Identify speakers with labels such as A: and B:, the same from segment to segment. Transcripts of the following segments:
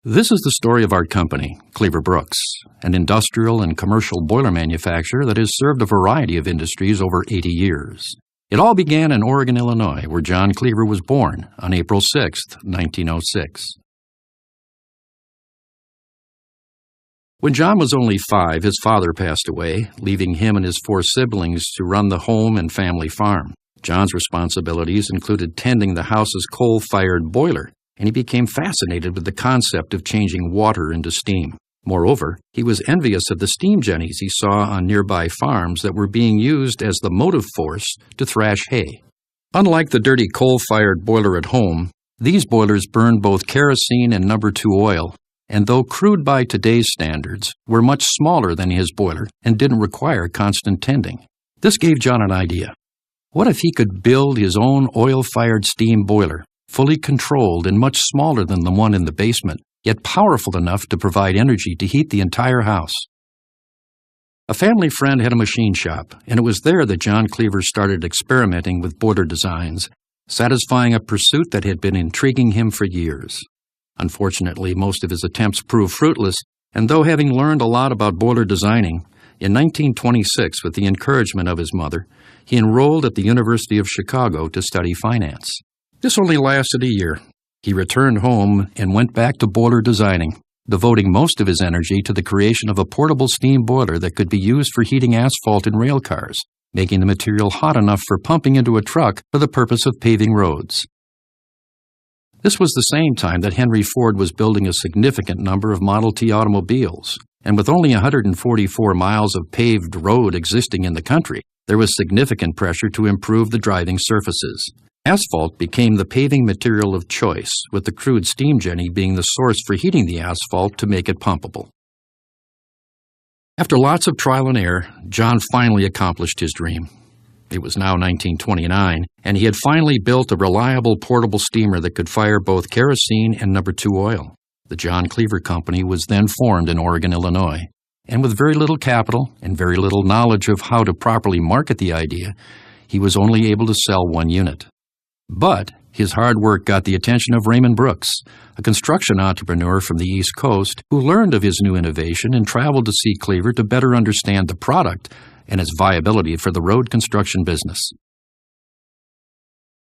A: This is the story of our company, Cleaver-Brooks, an industrial and commercial boiler manufacturer that has served a variety of industries over 80 years. It all began in Oregon, Illinois, where John Cleaver was born on April 6, 1906. When John was only 5, his father passed away, leaving him and his 4 siblings to run the home and family farm. John's responsibilities included tending the house's coal-fired boiler, and he became fascinated with the concept of changing water into steam. Moreover, he was envious of the steam jennies he saw on nearby farms that were being used as the motive force to thrash hay. Unlike the dirty coal-fired boiler at home, these boilers burned both kerosene and No. 2 oil, and though crude by today's standards, were much smaller than his boiler and didn't require constant tending. This gave John an idea. What if he could build his own oil-fired steam boiler, fully controlled and much smaller than the one in the basement, yet powerful enough to provide energy to heat the entire house? A family friend had a machine shop, and it was there that John Cleaver started experimenting with boiler designs, satisfying a pursuit that had been intriguing him for years. Unfortunately, most of his attempts proved fruitless, and though having learned a lot about boiler designing, in 1926, with the encouragement of his mother, he enrolled at the University of Chicago to study finance. This only lasted a year. He returned home and went back to boiler designing, devoting most of his energy to the creation of a portable steam boiler that could be used for heating asphalt in rail cars, making the material hot enough for pumping into a truck for the purpose of paving roads. This was the same time that Henry Ford was building a significant number of Model T automobiles, and with only 144 miles of paved road existing in the country, there was significant pressure to improve the driving surfaces. Asphalt became the paving material of choice, with the crude steam jenny being the source for heating the asphalt to make it pumpable. After lots of trial and error, John finally accomplished his dream. It was now 1929, and he had finally built a reliable portable steamer that could fire both kerosene and No. 2 oil. The John Cleaver Company was then formed in Oregon, Illinois, and with very little capital and very little knowledge of how to properly market the idea, he was only able to sell 1 unit. But his hard work got the attention of Raymond Brooks, a construction entrepreneur from the East Coast who learned of his new innovation and traveled to see Cleaver to better understand the product and its viability for the road construction business.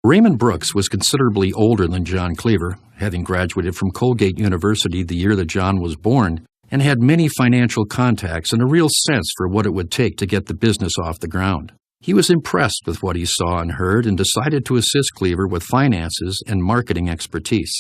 A: Raymond Brooks was considerably older than John Cleaver, having graduated from Colgate University the year that John was born, and had many financial contacts and a real sense for what it would take to get the business off the ground. He was impressed with what he saw and heard and decided to assist Cleaver with finances and marketing expertise.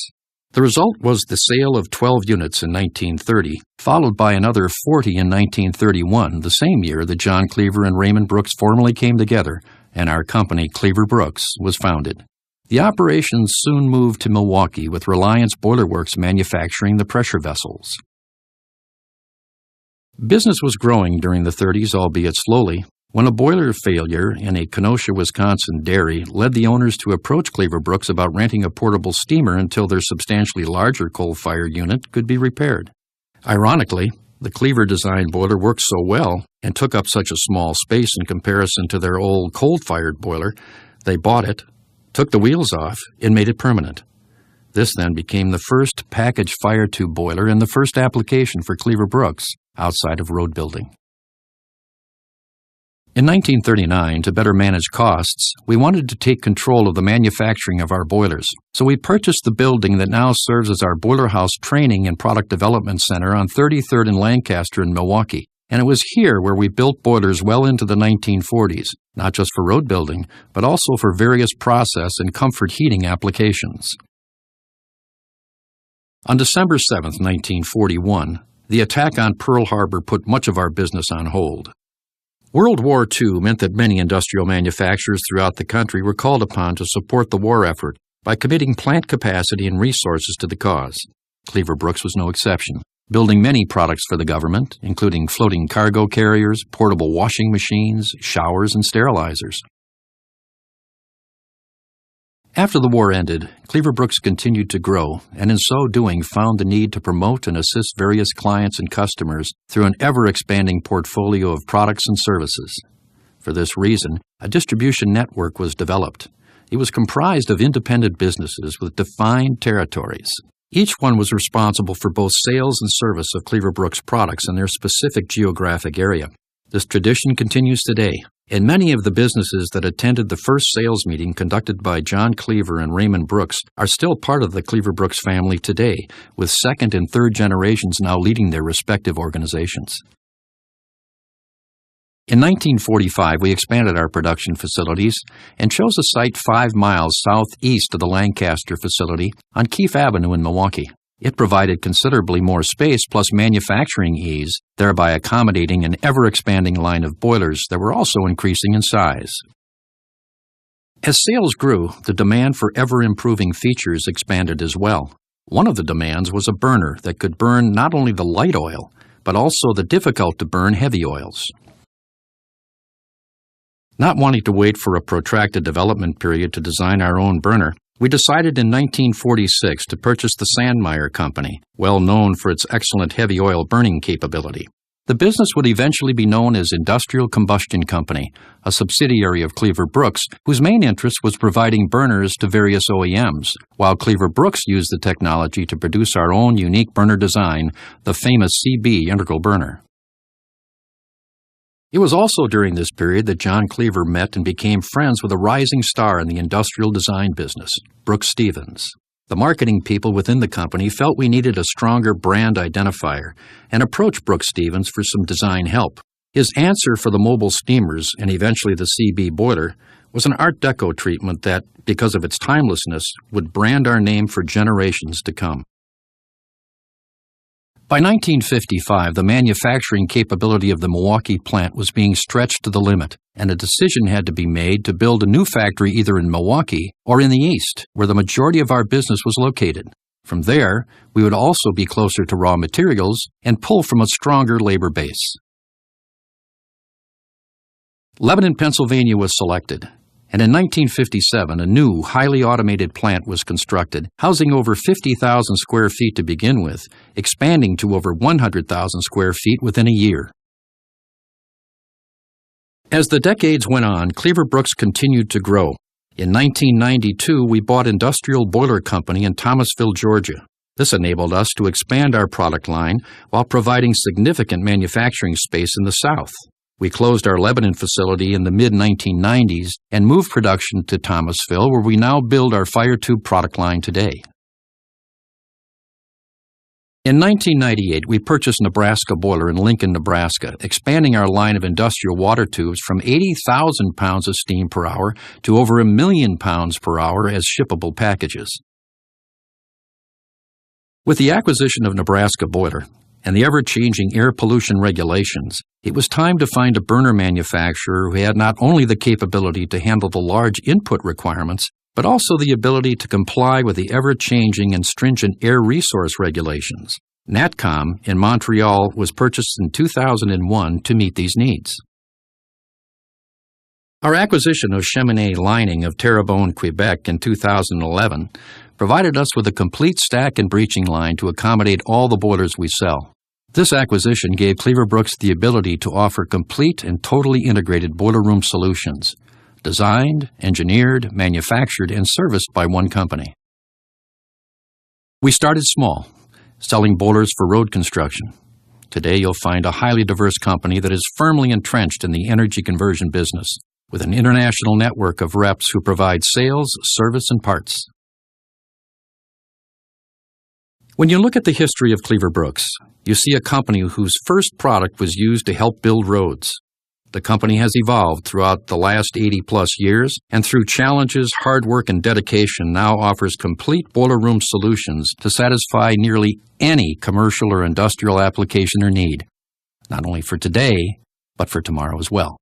A: The result was the sale of 12 units in 1930, followed by another 40 in 1931, the same year that John Cleaver and Raymond Brooks formally came together, and our company, Cleaver-Brooks, was founded. The operations soon moved to Milwaukee, with Reliance Boiler Works manufacturing the pressure vessels. Business was growing during the 30s, albeit slowly, when a boiler failure in a Kenosha, Wisconsin dairy led the owners to approach Cleaver-Brooks about renting a portable steamer until their substantially larger coal-fired unit could be repaired. Ironically, the Cleaver-designed boiler worked so well and took up such a small space in comparison to their old coal-fired boiler, they bought it, took the wheels off, and made it permanent. This then became the first package fire tube boiler and the first application for Cleaver-Brooks outside of road building. In 1939, to better manage costs, we wanted to take control of the manufacturing of our boilers, so we purchased the building that now serves as our boiler house training and product development center on 33rd and Lancaster in Milwaukee, and it was here where we built boilers well into the 1940s, not just for road building, but also for various process and comfort heating applications. On December 7, 1941, the attack on Pearl Harbor put much of our business on hold. World War II meant that many industrial manufacturers throughout the country were called upon to support the war effort by committing plant capacity and resources to the cause. Cleaver-Brooks was no exception, building many products for the government, including floating cargo carriers, portable washing machines, showers, and sterilizers. After the war ended, Cleaver-Brooks continued to grow, and in so doing found the need to promote and assist various clients and customers through an ever-expanding portfolio of products and services. For this reason, a distribution network was developed. It was comprised of independent businesses with defined territories. Each one was responsible for both sales and service of Cleaver-Brooks products in their specific geographic area. This tradition continues today, and many of the businesses that attended the first sales meeting conducted by John Cleaver and Raymond Brooks are still part of the Cleaver-Brooks family today, with second and third generations now leading their respective organizations. In 1945, we expanded our production facilities and chose a site 5 miles southeast of the Lancaster facility on Keefe Avenue in Milwaukee. It provided considerably more space plus manufacturing ease, thereby accommodating an ever-expanding line of boilers that were also increasing in size. As sales grew, the demand for ever-improving features expanded as well. One of the demands was a burner that could burn not only the light oil, but also the difficult-to-burn heavy oils. Not wanting to wait for a protracted development period to design our own burner, we decided in 1946 to purchase the Sandmeyer Company, well known for its excellent heavy oil burning capability. The business would eventually be known as Industrial Combustion Company, a subsidiary of Cleaver-Brooks, whose main interest was providing burners to various OEMs, while Cleaver-Brooks used the technology to produce our own unique burner design, the famous CB integral burner. It was also during this period that John Cleaver met and became friends with a rising star in the industrial design business, Brooks Stevens. The marketing people within the company felt we needed a stronger brand identifier and approached Brooks Stevens for some design help. His answer for the mobile steamers and eventually the CB boiler was an Art Deco treatment that, because of its timelessness, would brand our name for generations to come. By 1955, the manufacturing capability of the Milwaukee plant was being stretched to the limit, and a decision had to be made to build a new factory either in Milwaukee or in the East, where the majority of our business was located. From there, we would also be closer to raw materials and pull from a stronger labor base. Lebanon, Pennsylvania was selected, and in 1957, a new, highly automated plant was constructed, housing over 50,000 square feet to begin with, expanding to over 100,000 square feet within a year. As the decades went on, Cleaver-Brooks continued to grow. In 1992, we bought Industrial Boiler Company in Thomasville, Georgia. This enabled us to expand our product line while providing significant manufacturing space in the South. We closed our Lebanon facility in the mid-1990s and moved production to Thomasville, where we now build our fire tube product line today. In 1998, we purchased Nebraska Boiler in Lincoln, Nebraska, expanding our line of industrial water tubes from 80,000 pounds of steam per hour to over 1 million pounds per hour as shippable packages. With the acquisition of Nebraska Boiler and the ever-changing air pollution regulations, it was time to find a burner manufacturer who had not only the capability to handle the large input requirements, but also the ability to comply with the ever-changing and stringent air resource regulations. Natcom in Montreal was purchased in 2001 to meet these needs. Our acquisition of Cheminée Lining of Terrebonne, Quebec in 2011 provided us with a complete stack and breaching line to accommodate all the boilers we sell. This acquisition gave Cleaver-Brooks the ability to offer complete and totally integrated boiler room solutions, designed, engineered, manufactured, and serviced by one company. We started small, selling boilers for road construction. Today you'll find a highly diverse company that is firmly entrenched in the energy conversion business, with an international network of reps who provide sales, service, and parts. When you look at the history of Cleaver-Brooks, you see a company whose first product was used to help build roads. The company has evolved throughout the last 80-plus years, and through challenges, hard work, and dedication now offers complete boiler room solutions to satisfy nearly any commercial or industrial application or need, not only for today, but for tomorrow as well.